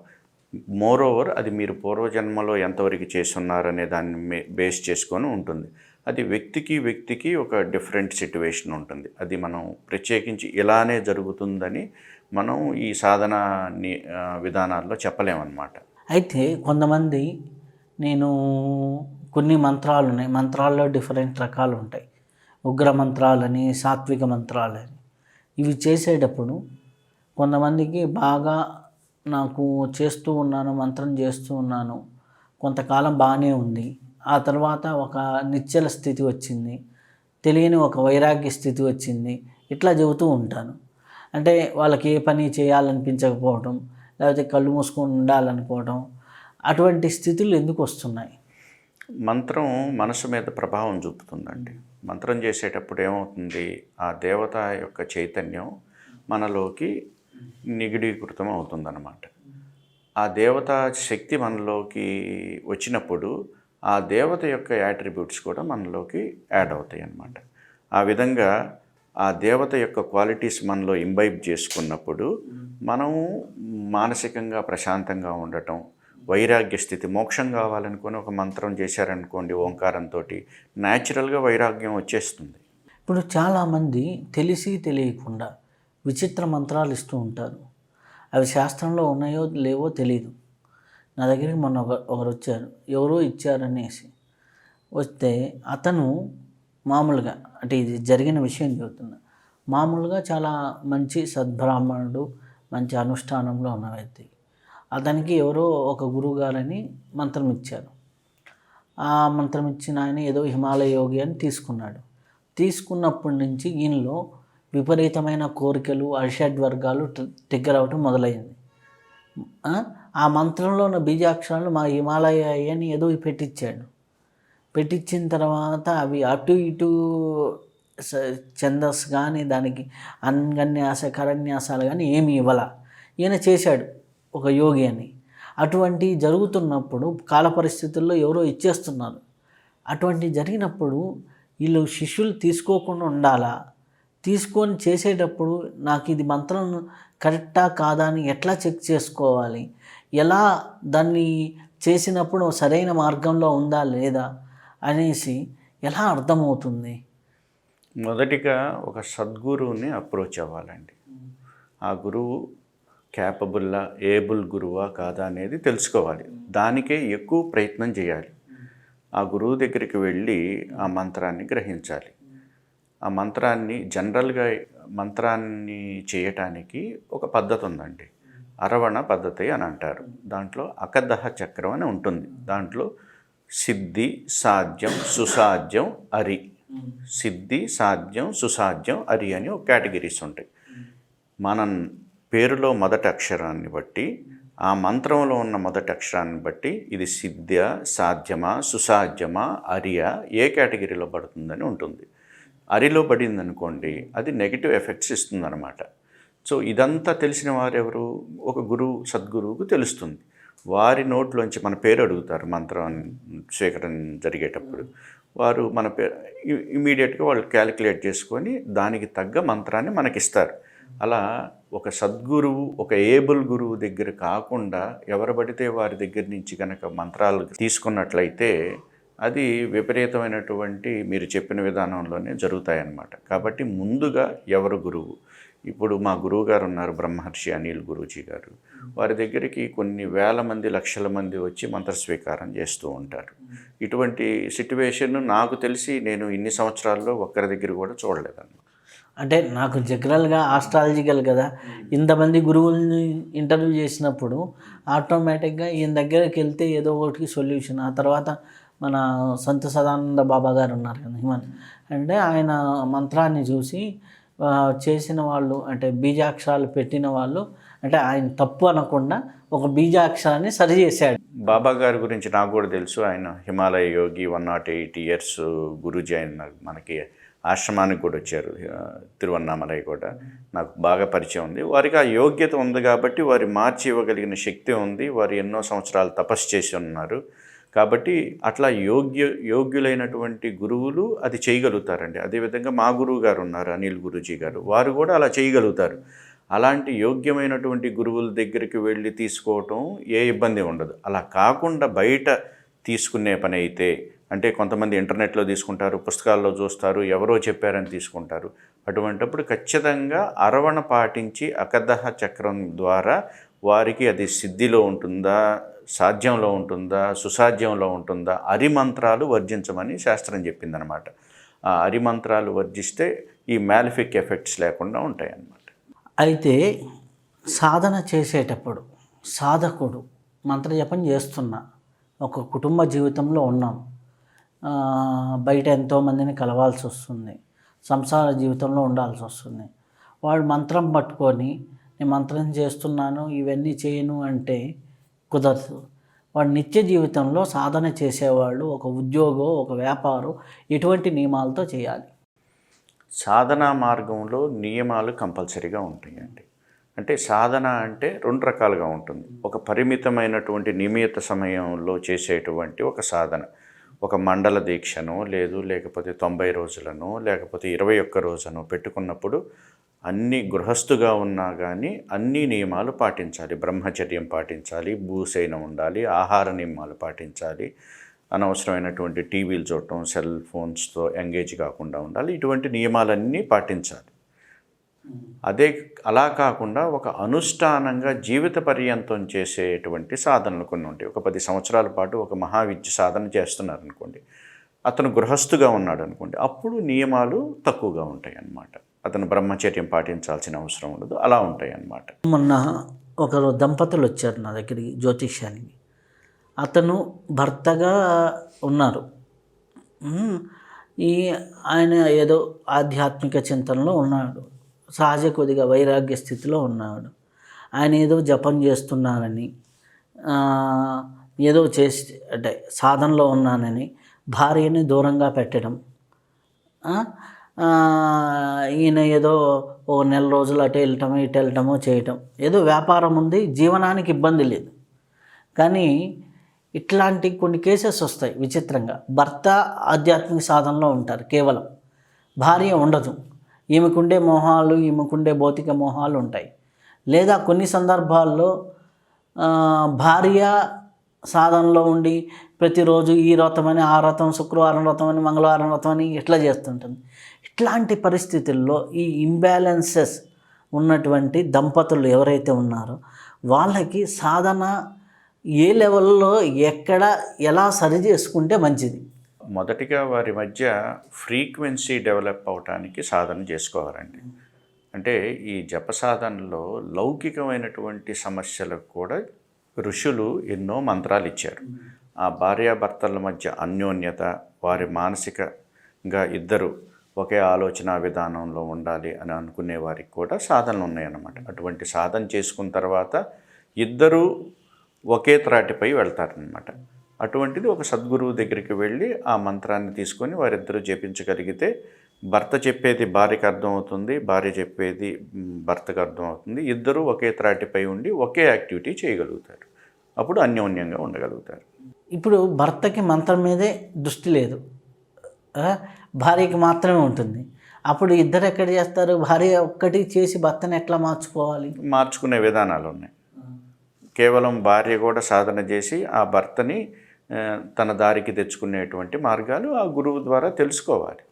మోరోవర్ అది మీరు పూర్వజన్మలో ఎంతవరకు చేస్తున్నారనే దాన్ని బేస్ చేసుకొని ఉంటుంది. అది వ్యక్తికి ఒక డిఫరెంట్ సిట్యువేషన్ ఉంటుంది. అది మనం ప్రత్యేకించి ఇలానే జరుగుతుందని మనం ఈ సాధన విధానాల్లో చెప్పలేమన్నమాట. అయితే కొంతమంది నేను కొన్ని మంత్రాలు ఉన్నాయి, మంత్రాల్లో డిఫరెంట్ రకాలు ఉంటాయి. ఉగ్ర మంత్రాలని, సాత్విక మంత్రాలని. ఇవి చేసేటప్పుడు కొంతమందికి బాగా నాకు చేస్తూ ఉన్నాను, మంత్రం చేస్తూ ఉన్నాను, కొంతకాలం బాగానే ఉంది, ఆ తర్వాత ఒక నిశ్చల స్థితి వచ్చింది, తెలియని ఒక వైరాగ్య స్థితి వచ్చింది, ఇట్లా చెబుతూ ఉంటాను. అంటే వాళ్ళకి ఏ పని చేయాలనిపించకపోవడం, లేకపోతే కళ్ళు మూసుకొని ఉండాలనుకోవడం, అటువంటి స్థితులు ఎందుకు వస్తున్నాయి? మంత్రం మనసు మీద ప్రభావం చూపుతుందండి. మంత్రం చేసేటప్పుడు ఏమవుతుంది, ఆ దేవత యొక్క చైతన్యం మనలోకి నిగిడీకృతం అవుతుందన్నమాట. ఆ దేవత శక్తి మనలోకి వచ్చినప్పుడు ఆ దేవత యొక్క యాట్రిబ్యూట్స్ కూడా మనలోకి యాడ్ అవుతాయి అన్నమాట. ఆ విధంగా ఆ దేవత యొక్క క్వాలిటీస్ మనలో ఇంబైబ్ చేసుకున్నప్పుడు మనము మానసికంగా ప్రశాంతంగా ఉండటం, వైరాగ్య స్థితి, మోక్షం కావాలనుకొని ఒక మంత్రం చేశారనుకోండి ఓంకారంతో, న్యాచురల్గా వైరాగ్యం వచ్చేస్తుంది. ఇప్పుడు చాలామంది తెలిసి తెలియకుండా విచిత్ర మంత్రాలు ఇస్తూ ఉంటారు. అవి శాస్త్రంలో ఉన్నాయో లేవో తెలియదు. నా దగ్గరికి మొన్న ఒకరు వచ్చారు, ఎవరో ఇచ్చారనేసి వస్తే అతను మామూలుగా, అంటే ఇది జరిగిన విషయం చెబుతున్నా, మామూలుగా చాలా మంచి సద్బ్రాహ్మణుడు, మంచి అనుష్ఠానంలో ఉన్న వ్యక్తి. అతనికి ఎవరో ఒక గురువుగారని మంత్రం ఇచ్చారు. ఆ మంత్రం ఇచ్చిన ఆయన ఏదో హిమాలయ యోగి అని తీసుకున్నాడు. తీసుకున్నప్పటి నుంచి ఈయనలో విపరీతమైన కోరికలు, అరిషడ్వర్గాలు ట్రిగ్గర్ అవ్వటం మొదలైంది. ఆ మంత్రంలో ఉన్న బీజాక్షరాలు మా హిమాలయ అని ఏదో పెట్టించాడు. పెట్టించిన తర్వాత అవి అటు ఇటు ఛందస్సు కానీ, దానికి అంగన్యాస కరన్యాసాలు కానీ ఏమి ఇవ్వాల. ఈయన చేశాడు ఒక యోగి అని. అటువంటి జరుగుతున్నప్పుడు కాల పరిస్థితుల్లో ఎవరో ఇచ్చేస్తున్నారు. అటువంటి జరిగినప్పుడు వీళ్ళు శిష్యులు తీసుకోకుండా ఉండాలా? తీసుకొని చేసేటప్పుడు నాకు ఇది మంత్రం కరెక్టా కాదా అని ఎట్లా చెక్ చేసుకోవాలి? ఎలా దాన్ని చేసినప్పుడు సరైన మార్గంలో ఉందా లేదా అనేసి ఎలా అర్థమవుతుంది? మొదటిగా ఒక సద్గురువుని అప్రోచ్ అవ్వాలండి. ఆ గురువు క్యాపబుల్లా, ఏబుల్ గురువా కాదా అనేది తెలుసుకోవాలి. దానికే ఎక్కువ ప్రయత్నం చేయాలి. ఆ గురువు దగ్గరికి వెళ్ళి ఆ మంత్రాన్ని గ్రహించాలి. ఆ మంత్రాన్ని జనరల్గా మంత్రాన్ని చేయటానికి ఒక పద్ధతి ఉందండి, అరవణ పద్ధతి అని అంటారు. దాంట్లో అకదహ చక్రం అని ఉంటుంది. దాంట్లో సిద్ధి, సాధ్యం, సుసాధ్యం, అరి, సిద్ధి, సాధ్యం, సుసాధ్యం, అరి అని ఒక కేటగిరీస్ ఉంటాయి. మనం పేరులో మొదటి అక్షరాన్ని బట్టి, ఆ మంత్రంలో ఉన్న మొదటి అక్షరాన్ని బట్టి ఇది సిద్ధ్య, సాధ్యమా, సుసాధ్యమా, అరియా, ఏ కేటగిరీలో పడుతుందని ఉంటుంది. అరిలో పడింది అనుకోండి, అది నెగిటివ్ ఎఫెక్ట్స్ ఇస్తుందన్నమాట. సో ఇదంతా తెలిసిన వారెవరు? ఒక గురువు, సద్గురువుకు తెలుస్తుంది. వారి నోట్లోంచి మన పేరు అడుగుతారు మంత్రం స్వీకరణ జరిగేటప్పుడు. వారు మన పేరు ఇమీడియట్గా వాళ్ళు క్యాలిక్యులేట్ చేసుకొని దానికి తగ్గ మంత్రాన్ని మనకిస్తారు. అలా ఒక సద్గురువు, ఒక ఏబుల్ గురువు దగ్గర కాకుండా ఎవరు పడితే వారి దగ్గర నుంచి కనుక మంత్రాలు తీసుకున్నట్లయితే అది విపరీతమైనటువంటి మీరు చెప్పిన విధానంలోనే జరుగుతాయన్నమాట. కాబట్టి ముందుగా ఎవరు గురువు? ఇప్పుడు మా గురువు గారు ఉన్నారు, బ్రహ్మర్షి అనిల్ గురూజీ గారు. వారి దగ్గరికి కొన్ని వేల మంది, లక్షల మంది వచ్చి మంత్రస్వీకారం చేస్తూ ఉంటారు. ఇటువంటి సిట్యువేషన్ నాకు తెలిసి నేను ఇన్ని సంవత్సరాల్లో ఒక్కరి దగ్గర కూడా చూడలేదన్నమాట. అంటే నాకు జనరల్గా ఆస్ట్రాలజికల్ కదా, ఇంతమంది గురువుల్ని ఇంటర్వ్యూ చేసినప్పుడు ఆటోమేటిక్గా ఈయన దగ్గరికి వెళ్తే ఏదో ఒకటి సొల్యూషన్. ఆ తర్వాత మన సంత సదానంద బాబా గారు ఉన్నారు కదా హిమన్, అంటే ఆయన మంత్రాన్ని చూసి చేసిన వాళ్ళు, అంటే బీజాక్షరాలు పెట్టిన వాళ్ళు, అంటే ఆయన తప్పు అనకుండా ఒక బీజాక్షరాన్ని సరి చేశాడు. బాబా గారి గురించి నాకు కూడా తెలుసు. ఆయన హిమాలయ యోగి, 108 years గురూజీ. ఆయన మనకి ఆశ్రమానికి కూడా వచ్చారు, తిరువన్నామలై కూడా నాకు బాగా పరిచయం ఉంది. వారికి ఆ యోగ్యత ఉంది కాబట్టి వారి మార్చి ఇవ్వగలిగిన శక్తి ఉంది. వారు ఎన్నో సంవత్సరాలు తపస్సు చేసి ఉన్నారు. కాబట్టి అట్లా యోగ్యులైనటువంటి గురువులు అది చేయగలుగుతారండి. అదేవిధంగా మా గురువు గారు ఉన్నారు, అనిల్ గురూజీ గారు, వారు కూడా అలా చేయగలుగుతారు. అలాంటి యోగ్యమైనటువంటి గురువుల దగ్గరికి వెళ్ళి తీసుకోవటం ఏ ఇబ్బంది ఉండదు. అలా కాకుండా బయట తీసుకునే పని అయితే, అంటే కొంతమంది ఇంటర్నెట్లో తీసుకుంటారు, పుస్తకాల్లో చూస్తారు, ఎవరో చెప్పారని తీసుకుంటారు. అటువంటప్పుడు ఖచ్చితంగా అరవణ పాటించి అకదహ చక్రం ద్వారా వారికి అది సిద్ధిలో ఉంటుందా, సాధ్యంలో ఉంటుందా, సుసాధ్యంలో ఉంటుందా, అరిమంత్రాలు వర్జించమని శాస్త్రం చెప్పిందనమాట. ఆ అరిమంత్రాలు వర్జిస్తే ఈ మ్యాలిఫిక్ ఎఫెక్ట్స్ లేకుండా ఉంటాయి అన్నమాట. అయితే సాధన చేసేటప్పుడు సాధకుడు మంత్రజపం చేస్తున్నా, ఒక కుటుంబ జీవితంలో ఉన్నాం, బయట ఎంతోమందిని కలవాల్సి వస్తుంది, సంసార జీవితంలో ఉండాల్సి వస్తుంది. వాడు మంత్రం పట్టుకొని నేను మంత్రం చేస్తున్నాను ఇవన్నీ చేయను అంటే కుదరదు. వాడు నిత్య జీవితంలో సాధన చేసేవాళ్ళు ఒక ఉద్యోగం, ఒక వ్యాపారం ఎటువంటి నియమాలతో చేయాలి? సాధనా మార్గంలో నియమాలు కంపల్సరీగా ఉంటాయండి. అంటే సాధన అంటే రెండు రకాలుగా ఉంటుంది. ఒక పరిమితమైనటువంటి నియమిత సమయంలో చేసేటువంటి ఒక సాధన, ఒక మండల దీక్షను లేకపోతే 90 రోజులను లేకపోతే 21 రోజును పెట్టుకున్నప్పుడు అన్ని గృహస్థుగా ఉన్నా కానీ అన్ని నియమాలు పాటించాలి. బ్రహ్మచర్యం పాటించాలి, భూసైనం ఉండాలి, ఆహార నియమాలు పాటించాలి, అనవసరమైనటువంటి టీవీలు చూడటం, సెల్ ఫోన్స్తో ఎంగేజ్ కాకుండా ఉండాలి. ఇటువంటి నియమాలన్నీ పాటించాలి. అలా కాకుండా ఒక అనుష్ఠానంగా జీవిత పర్యంతం చేసేటువంటి సాధనలు కొన్ని ఉంటాయి. ఒక 10 సంవత్సరాల పాటు ఒక మహావిద్య సాధన చేస్తున్నారు అనుకోండి, అతను గృహస్థుగా ఉన్నాడు అనుకోండి, అప్పుడు నియమాలు తక్కువగా ఉంటాయి అన్నమాట. అతను బ్రహ్మచర్యం పాటించాల్సిన అవసరం ఉండదు. అలా ఉంటాయి అన్నమాట. మొన్న ఒకరు దంపతులు వచ్చారు నా దగ్గరికి జ్యోతిష్యానికి. అతను భర్తగా ఉన్నారు, ఆయన ఏదో ఆధ్యాత్మిక చింతనలో ఉన్నాడు, సహజ కొద్దిగా వైరాగ్య స్థితిలో ఉన్నాడు. ఆయన ఏదో జపం చేస్తున్నానని, ఏదో చేసి అంటే సాధనలో ఉన్నానని భార్యని దూరంగా పెట్టడం, ఈయన ఏదో ఓ నెల రోజులు అటు వెళ్ళటమో ఇటు వెళ్ళటమో చేయటం, ఏదో వ్యాపారం ఉంది, జీవనానికి ఇబ్బంది లేదు. కానీ ఇట్లాంటి కొన్ని కేసెస్ వస్తాయి విచిత్రంగా. భర్త ఆధ్యాత్మిక సాధనలో ఉంటారు కేవలం, భార్య ఉండదు. ఈమెకుండే మోహాలు, ఈమెకుండే భౌతిక మోహాలు ఉంటాయి. లేదా కొన్ని సందర్భాల్లో భార్య సాధనలో ఉండి ప్రతిరోజు ఈ వ్రతమని, ఆ వ్రతం, శుక్రవారం వ్రతమని, మంగళవారం వ్రతమని ఇట్లా చేస్తుంటుంది. ఇట్లాంటి పరిస్థితుల్లో ఈ ఇంబ్యాలెన్సెస్ ఉన్నటువంటి దంపతులు ఎవరైతే ఉన్నారో వాళ్ళకి సాధన ఏ లెవెల్లో ఎక్కడ ఎలా సరి చేసుకుంటే మంచిది? మొదటిగా వారి మధ్య ఫ్రీక్వెన్సీ డెవలప్ అవటానికి సాధన చేసుకోవాలండి. అంటే ఈ జప సాధనలో లౌకికమైనటువంటి సమస్యలకు కూడా ఋషులు ఎన్నో మంత్రాలు ఇచ్చారు. ఆ భార్యాభర్తల మధ్య అన్యోన్యత, వారి మానసికంగా ఇద్దరు ఒకే ఆలోచన విధానంలో ఉండాలి అని అనుకునే వారికి కూడా సాధనలు ఉన్నాయన్నమాట. అటువంటి సాధన చేసుకున్న తర్వాత ఇద్దరూ ఒకే త్రాటిపై వెళ్తారనమాట. అటువంటిది ఒక సద్గురువు దగ్గరికి వెళ్ళి ఆ మంత్రాన్ని తీసుకొని వారిద్దరూ జపించగలిగితే భర్త చెప్పేది భార్యకు అర్థమవుతుంది, భార్య చెప్పేది భర్తకు అర్థమవుతుంది. ఇద్దరూ ఒకే త్రాటిపై ఉండి ఒకే యాక్టివిటీ చేయగలుగుతారు. అప్పుడు అన్యోన్యంగా ఉండగలుగుతారు. ఇప్పుడు భర్తకి మంత్రం మీదే దృష్టి లేదు, భార్యకి మాత్రమే ఉంటుంది. అప్పుడు ఇద్దరు ఎక్కడ చేస్తారు? భార్య ఒక్కటి చేసి భర్తను ఎట్లా మార్చుకోవాలి? మార్చుకునే విధానాలు ఉన్నాయి. కేవలం భార్య కూడా సాధన చేసి ఆ భర్తని తన దారికి తెచ్చుకునేటువంటి మార్గాలు ఆ గురువు ద్వారా తెలుసుకోవాలి.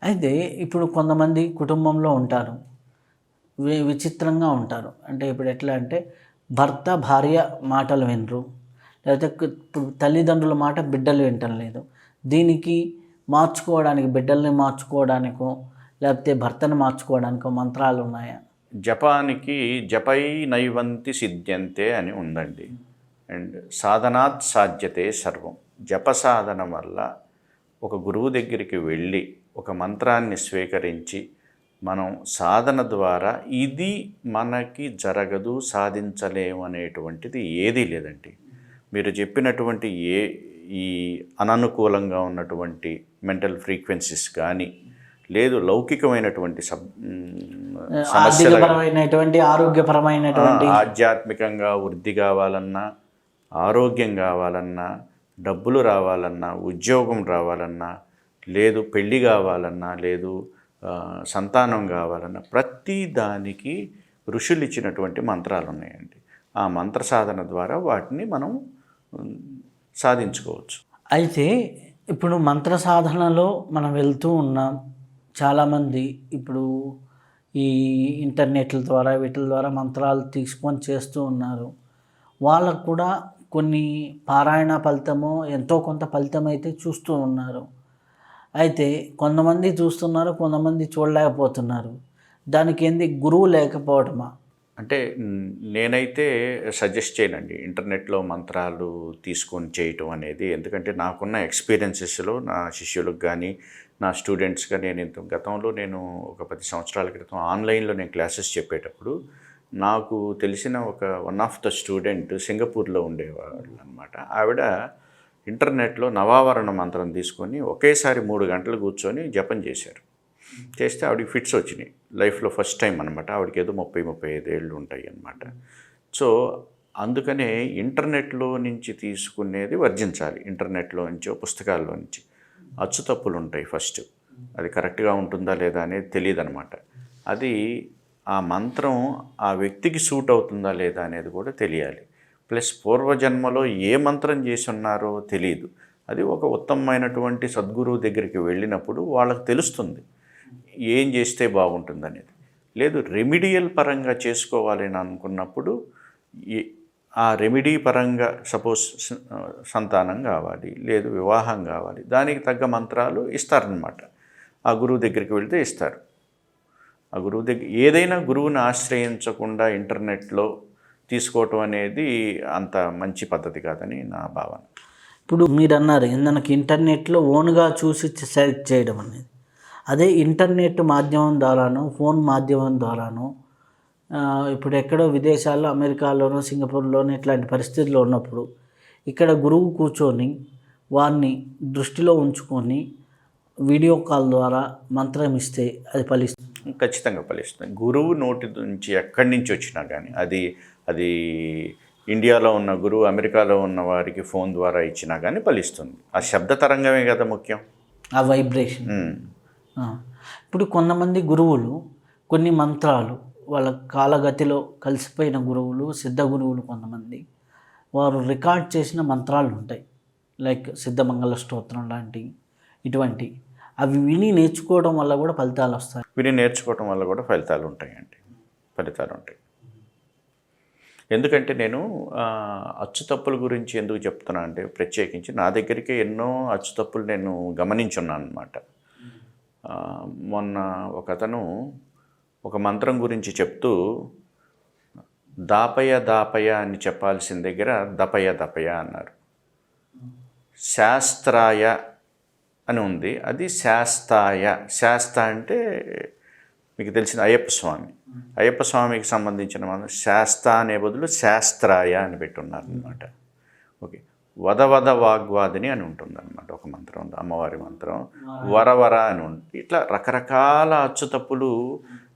అయితే ఇప్పుడు కొంతమంది కుటుంబంలో ఉంటారు, విచిత్రంగా ఉంటారు. అంటే ఇప్పుడు ఎట్లా అంటే భర్త భార్య మాటలు వినరు, లేకపోతే తల్లిదండ్రుల మాట బిడ్డలు వింటం లేదు. దీనికి మార్చుకోవడానికి, బిడ్డల్ని మార్చుకోవడానికో లేకపోతే భర్తను మార్చుకోవడానికో మంత్రాలు ఉన్నాయా? జపానికి జపై నైవంతి సిద్ధ్యంతే అని ఉందండి. అండ్ సాధనాత్ సాధ్యతే సర్వం. జప సాధన వల్ల ఒక గురువు దగ్గరికి వెళ్ళి ఒక మంత్రాన్ని స్వీకరించి మనం సాధన ద్వారా ఇది మనకి జరగదు, సాధించలేము అనేటువంటిది ఏదీ లేదండి. మీరు చెప్పినటువంటి ఈ అననుకూలంగా ఉన్నటువంటి మెంటల్ ఫ్రీక్వెన్సీస్ కానీ, లేదు లౌకికమైనటువంటి ఆర్థికపరమైనటువంటి, ఆరోగ్యపరమైనటువంటి, ఆధ్యాత్మికంగా వృద్ధి కావాలన్నా, ఆరోగ్యం కావాలన్నా, డబ్బులు రావాలన్నా, ఉద్యోగం రావాలన్నా, లేదు పెళ్ళి కావాలన్నా, లేదు సంతానం కావాలన్నా, ప్రతి దానికి ఋషులు ఇచ్చినటువంటి మంత్రాలు ఉన్నాయండి. ఆ మంత్ర సాధన ద్వారా వాటిని మనం సాధించుకోవచ్చు. అయితే ఇప్పుడు మంత్ర సాధనలో మనం వెళ్తూ ఉన్నాం. చాలామంది ఇప్పుడు ఈ ఇంటర్నెట్ల ద్వారా వీటి ద్వారా మంత్రాలు తీసుకొని చేస్తూ ఉన్నారు. వాళ్ళకు కూడా కొన్ని పారాయణ ఫలితమో ఎంతో కొంత ఫలితం అయితే చూస్తూ ఉన్నారు. అయితే కొంతమంది చూస్తున్నారు, కొంతమంది చూడలేకపోతున్నారు. దానికి ఏంది గురువు లేకపోవడమా? అంటే నేనైతే సజెస్ట్ చేయనండి ఇంటర్నెట్లో మంత్రాలు తీసుకొని చేయటం అనేది. ఎందుకంటే నాకున్న ఎక్స్పీరియన్సెస్లో నా శిష్యులకు కానీ, నా స్టూడెంట్స్ కానీ, గతంలో నేను ఒక 10 సంవత్సరాల క్రితం ఆన్లైన్లో నేను క్లాసెస్ చెప్పేటప్పుడు నాకు తెలిసిన వన్ ఆఫ్ ద స్టూడెంట్ సింగపూర్లో ఉండేవాళ్ళు అనమాట. ఆవిడ ఇంటర్నెట్లో నవావరణ మంత్రం తీసుకొని ఒకేసారి 3 గంటలు కూర్చొని జపం చేశారు. చేస్తే ఆవిడకి ఫిట్స్ వచ్చినాయి. లైఫ్లో ఫస్ట్ టైం అనమాట. ఆవిడకి ఏదో 30-35 ఏళ్ళు ఉంటాయి అన్నమాట. సో అందుకనే ఇంటర్నెట్లో నుంచి తీసుకునేది వర్జించాలి. ఇంటర్నెట్లో నుంచో పుస్తకాల్లో నుంచి అచ్చు తప్పులు ఉంటాయి. ఫస్ట్ అది కరెక్ట్గా ఉంటుందా లేదా అనేది తెలియదు అనమాట. అది ఆ మంత్రం ఆ వ్యక్తికి సూట్ అవుతుందా లేదా అనేది కూడా తెలియాలి. ప్లస్ పూర్వజన్మలో ఏ మంత్రం చేసి ఉన్నారో తెలియదు. అది ఒక ఉత్తమమైనటువంటి సద్గురువు దగ్గరికి వెళ్ళినప్పుడు వాళ్ళకి తెలుస్తుంది ఏం చేస్తే బాగుంటుంది అనేది. లేదు రెమిడియల్ పరంగా చేసుకోవాలి అని అనుకున్నప్పుడు ఆ రెమిడీ పరంగా సపోజ్ సంతానం కావాలి, లేదు వివాహం కావాలి, దానికి తగ్గ మంత్రాలు ఇస్తారనమాట. ఆ గురువు దగ్గరికి వెళ్తే ఇస్తారు. ఆ గురువు దగ్గర ఏదైనా గురువుని ఆశ్రయించకుండా ఇంటర్నెట్లో తీసుకోవటం అనేది అంత మంచి పద్ధతి కాదని నా భావన. ఇప్పుడు మీరు అన్నారు మనకి ఇంటర్నెట్లో ఓన్గా చూసి సెలెక్ట్ చేయడం అనేది. అదే ఇంటర్నెట్ మాధ్యమం ద్వారానో, ఫోన్ మాధ్యమం ద్వారానో, ఇప్పుడు ఎక్కడో విదేశాల్లో అమెరికాలోనో సింగపూర్లోనో ఇట్లాంటి పరిస్థితుల్లో ఉన్నప్పుడు ఇక్కడ గురువు కూర్చొని వారిని దృష్టిలో ఉంచుకొని వీడియో కాల్ ద్వారా మంత్రం ఇస్తే అది ఫలిస్తుంది. ఖచ్చితంగా ఫలిస్తుంది. గురువు నోటి నుంచి ఎక్కడి నుంచి వచ్చినా కానీ అది ఇండియాలో ఉన్న గురువు అమెరికాలో ఉన్న వారికి ఫోన్ ద్వారా ఇచ్చినా కానీ ఫలిస్తుంది. ఆ శబ్ద తరంగమే కదా ముఖ్యం, ఆ వైబ్రేషన్. ఇప్పుడు కొంతమంది గురువులు కొన్ని మంత్రాలు వాళ్ళ కాలగతిలో కలిసిపోయిన గురువులు, సిద్ధ గురువులు కొంతమంది వారు రికార్డ్ చేసిన మంత్రాలు ఉంటాయి. లైక్ సిద్ధమంగళ స్తోత్రం లాంటి ఇటువంటి అవి విని నేర్చుకోవడం వల్ల కూడా ఫలితాలు వస్తాయి. విని నేర్చుకోవడం వల్ల కూడా ఫలితాలు ఉంటాయండి. ఫలితాలు ఉంటాయి. ఎందుకంటే నేను అచ్చు తప్పుల గురించి ఎందుకు చెప్తున్నా అంటే ప్రత్యేకించి నా దగ్గరికి ఎన్నో అచ్చు తప్పులు నేను గమనించున్నాను అనమాట. మొన్న ఒకతను ఒక మంత్రం గురించి చెప్తూ దాపయ దాపయ అని చెప్పాల్సిన దగ్గర దపయ దపయ అన్నారు. శాస్త్రాయ అని ఉంది, అది శాస్తాయ. శాస్త అంటే మీకు తెలిసిన అయ్యప్ప స్వామి. అయ్యప్ప స్వామికి సంబంధించిన మనం శాస్త అనే బదులు శాస్త్రాయ అని పెట్టున్నారు అనమాట. ఓకే, వదవద వాగ్వాదిని అని ఉంటుందన్నమాట ఒక మంత్రం ఉంది, అమ్మవారి మంత్రం. వరవర అని ఉంటుంది. ఇట్లా రకరకాల అచ్చు తప్పులు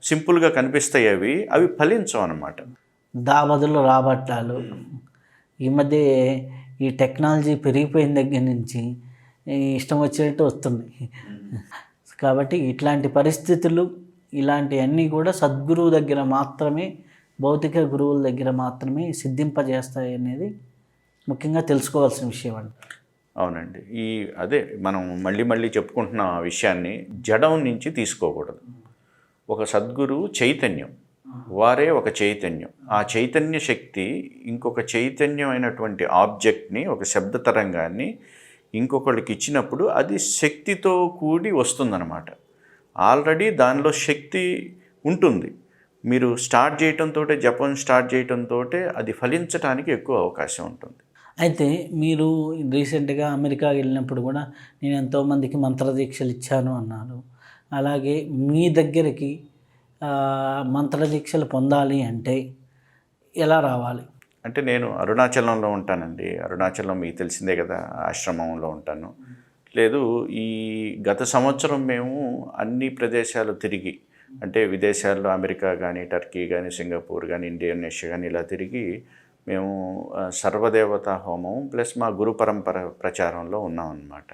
సింపుల్గా కనిపిస్తాయి. అవి ఫలించవు అనమాట. దా బదులు రాబట్టాలు. ఈ మధ్య ఈ టెక్నాలజీ పెరిగిపోయిన దగ్గర నుంచి ఇష్టం వచ్చినట్టు వస్తుంది. కాబట్టి ఇట్లాంటి పరిస్థితులు ఇలాంటివన్నీ కూడా సద్గురువు దగ్గర మాత్రమే, భౌతిక గురువుల దగ్గర మాత్రమే సిద్ధింపజేస్తాయి అనేది ముఖ్యంగా తెలుసుకోవాల్సిన విషయం అండి. అవునండి. అదే మనం మళ్ళీ చెప్పుకుంటున్న ఆ విషయాన్ని జడం నుంచి తీసుకోకూడదు. ఒక సద్గురువు చైతన్యం, వారే ఒక చైతన్యం. ఆ చైతన్య శక్తి ఇంకొక చైతన్యమైనటువంటి ఆబ్జెక్ట్ని, ఒక శబ్ద తరంగాన్ని ఇంకొకళ్ళకి ఇచ్చినప్పుడు అది శక్తితో కూడి వస్తుందన్నమాట. ఆల్రెడీ దానిలో శక్తి ఉంటుంది. మీరు స్టార్ట్ చేయటంతో, జపం స్టార్ట్ చేయటంతో అది ఫలించడానికి ఎక్కువ అవకాశం ఉంటుంది. అయితే మీరు రీసెంట్గా అమెరికా వెళ్ళినప్పుడు కూడా నేను ఎంతోమందికి మంత్రదీక్షలు ఇచ్చాను అన్నారు. అలాగే మీ దగ్గరికి మంత్రదీక్షలు పొందాలి అంటే ఎలా రావాలి? అంటే నేను అరుణాచలంలో ఉంటానండి. అరుణాచలం మీకు తెలిసిందే కదా, ఆశ్రమంలో ఉంటాను. లేదు, ఈ గత సంవత్సరం మేము అన్ని ప్రదేశాలు తిరిగి, అంటే విదేశాల్లో అమెరికా కానీ, టర్కీ కానీ, సింగపూర్ కానీ, ఇండోనేషియా కానీ ఇలా తిరిగి మేము సర్వదేవతా హోమం ప్లస్ మా గురు పరంపర ప్రచారంలో ఉన్నాం అన్నమాట.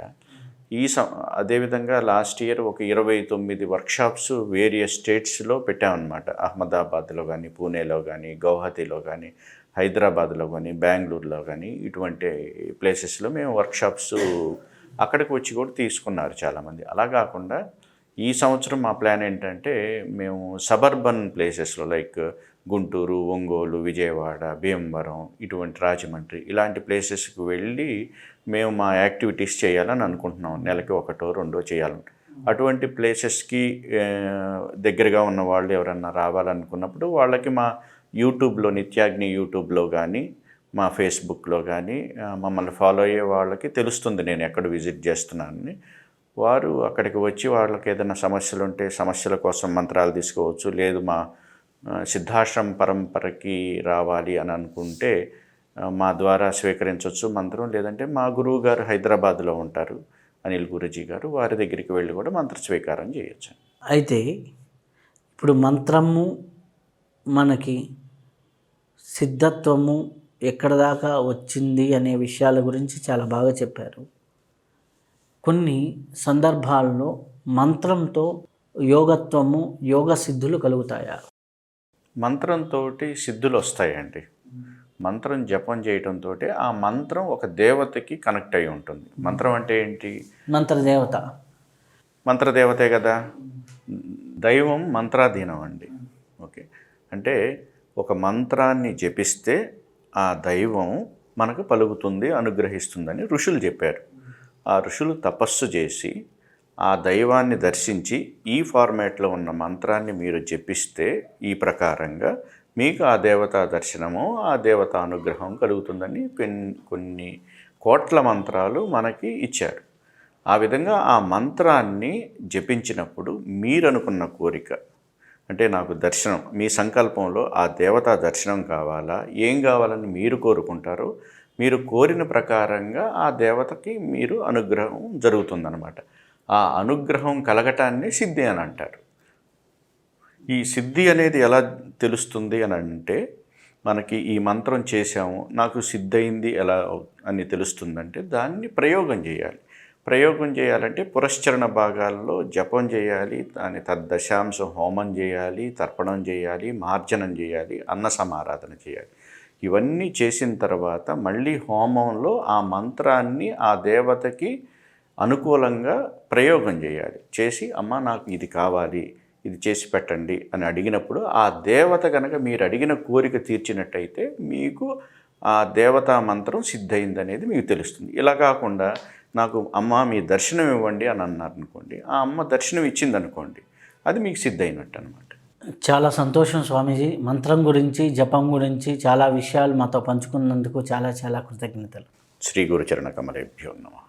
అదేవిధంగా లాస్ట్ ఇయర్ ఒక 29 వర్క్షాప్స్ వేరియస్ స్టేట్స్లో పెట్టామన్నమాట. అహ్మదాబాద్లో కానీ, పూణేలో కానీ, గౌహతిలో కానీ, హైదరాబాద్లో కానీ, బెంగళూరులో కానీ ఇటువంటి ప్లేసెస్లో మేము వర్క్షాప్స్ అక్కడికి వచ్చి కూడా తీసుకున్నారు చాలామంది. అలా కాకుండా ఈ సంవత్సరం మా ప్లాన్ ఏంటంటే మేము సబర్బన్ ప్లేసెస్లో లైక్ గుంటూరు, ఒంగోలు, విజయవాడ, భీమవరం, ఇటువంటి రాజమండ్రి ఇలాంటి ప్లేసెస్కి వెళ్ళి మేము మా యాక్టివిటీస్ చేయాలని అనుకుంటున్నాం. నెలకి 1 or 2 చేయాలని. అటువంటి ప్లేసెస్కి దగ్గరగా ఉన్న వాళ్ళు ఎవరన్నా రావాలనుకున్నప్పుడు వాళ్ళకి మా యూట్యూబ్లో, నిత్యాగ్ని యూట్యూబ్లో కానీ, మా ఫేస్బుక్లో కానీ మమ్మల్ని ఫాలో అయ్యే వాళ్ళకి తెలుస్తుంది నేను ఎక్కడ విజిట్ చేస్తున్నానని. వారు అక్కడికి వచ్చి వాళ్ళకి ఏదైనా సమస్యలు ఉంటే సమస్యల కోసం మంత్రాలు తీసుకోవచ్చు. లేదు మా సిద్ధాశ్రమ పరంపరకి రావాలి అని అనుకుంటే మా ద్వారా స్వీకరించవచ్చు మంత్రం. లేదంటే మా గురువు గారు హైదరాబాద్లో ఉంటారు, అనిల్ గురూజీ గారు, వారి దగ్గరికి వెళ్ళి కూడా మంత్ర స్వీకారం చేయొచ్చు. అయితే ఇప్పుడు మంత్రము మనకి సిద్ధత్వము ఎక్కడ దాకా వచ్చింది అనే విషయాల గురించి చాలా బాగా చెప్పారు. కొన్ని సందర్భాల్లో మంత్రంతో యోగత్వము, యోగ సిద్ధులు కలుగుతాయా? మంత్రంతో సిద్ధులు వస్తాయండి. మంత్రం జపం చేయడంతో ఆ మంత్రం ఒక దేవతకి కనెక్ట్ అయి ఉంటుంది. మంత్రం అంటే ఏంటి? మంత్రదేవత. మంత్రదేవతే కదా. దైవం మంత్రాధీనం అండి. ఓకే, అంటే ఒక మంత్రాన్ని జపిస్తే ఆ దైవం మనకు పలుకుతుంది, అనుగ్రహిస్తుందని ఋషులు చెప్పారు. ఆ ఋషులు తపస్సు చేసి ఆ దైవాన్ని దర్శించి ఈ ఫార్మాట్లో ఉన్న మంత్రాన్ని మీరు జపిస్తే ఈ ప్రకారంగా మీకు ఆ దేవతా దర్శనము, ఆ దేవతా అనుగ్రహం కలుగుతుందని కొన్ని కోట్ల మంత్రాలు మనకి ఇచ్చారు. ఆ విధంగా ఆ మంత్రాన్ని జపించినప్పుడు మీరు అనుకున్న కోరిక, అంటే నాకు దర్శనం, మీ సంకల్పంలో ఆ దేవతా దర్శనం కావాలా, ఏం కావాలని మీరు కోరుకుంటారో మీరు కోరిన ప్రకారంగా ఆ దేవతకి మీరు అనుగ్రహం జరుగుతుందన్నమాట. ఆ అనుగ్రహం కలగటాన్ని సిద్ధి అని అంటారు. ఈ సిద్ధి అనేది ఎలా తెలుస్తుంది అని అంటే, మనకి ఈ మంత్రం చేశాము, నాకు సిద్ధి అయింది ఎలా అని తెలుస్తుందంటే దాన్ని ప్రయోగం చేయాలి. ప్రయోగం చేయాలంటే పురశ్చరణ భాగాల్లో జపం చేయాలి, దాని తద్దశాంశం హోమం చేయాలి, తర్పణం చేయాలి, మార్జనం చేయాలి, అన్న సమారాధన చేయాలి. ఇవన్నీ చేసిన తర్వాత మళ్ళీ హోమంలో ఆ మంత్రాన్ని ఆ దేవతకి అనుకూలంగా ప్రయోగం చేయాలి. చేసి అమ్మ నాకు ఇది కావాలి, ఇది చేసి పెట్టండి అని అడిగినప్పుడు ఆ దేవత కనుక మీరు అడిగిన కోరిక తీర్చినట్టయితే మీకు ఆ దేవతా మంత్రం సిద్ధయిందనేది మీకు తెలుస్తుంది. ఇలా కాకుండా నాకు అమ్మ మీ దర్శనం ఇవ్వండి అని అన్నారనుకోండి, ఆ అమ్మ దర్శనం ఇచ్చిందనుకోండి, అది మీకు సిద్ధయినట్టు అనమాట. చాలా సంతోషం స్వామీజీ. మంత్రం గురించి, జపం గురించి చాలా విషయాలు మాతో పంచుకున్నందుకు చాలా చాలా కృతజ్ఞతలు. శ్రీ గురుచరణ కమలేభ్యో నమః.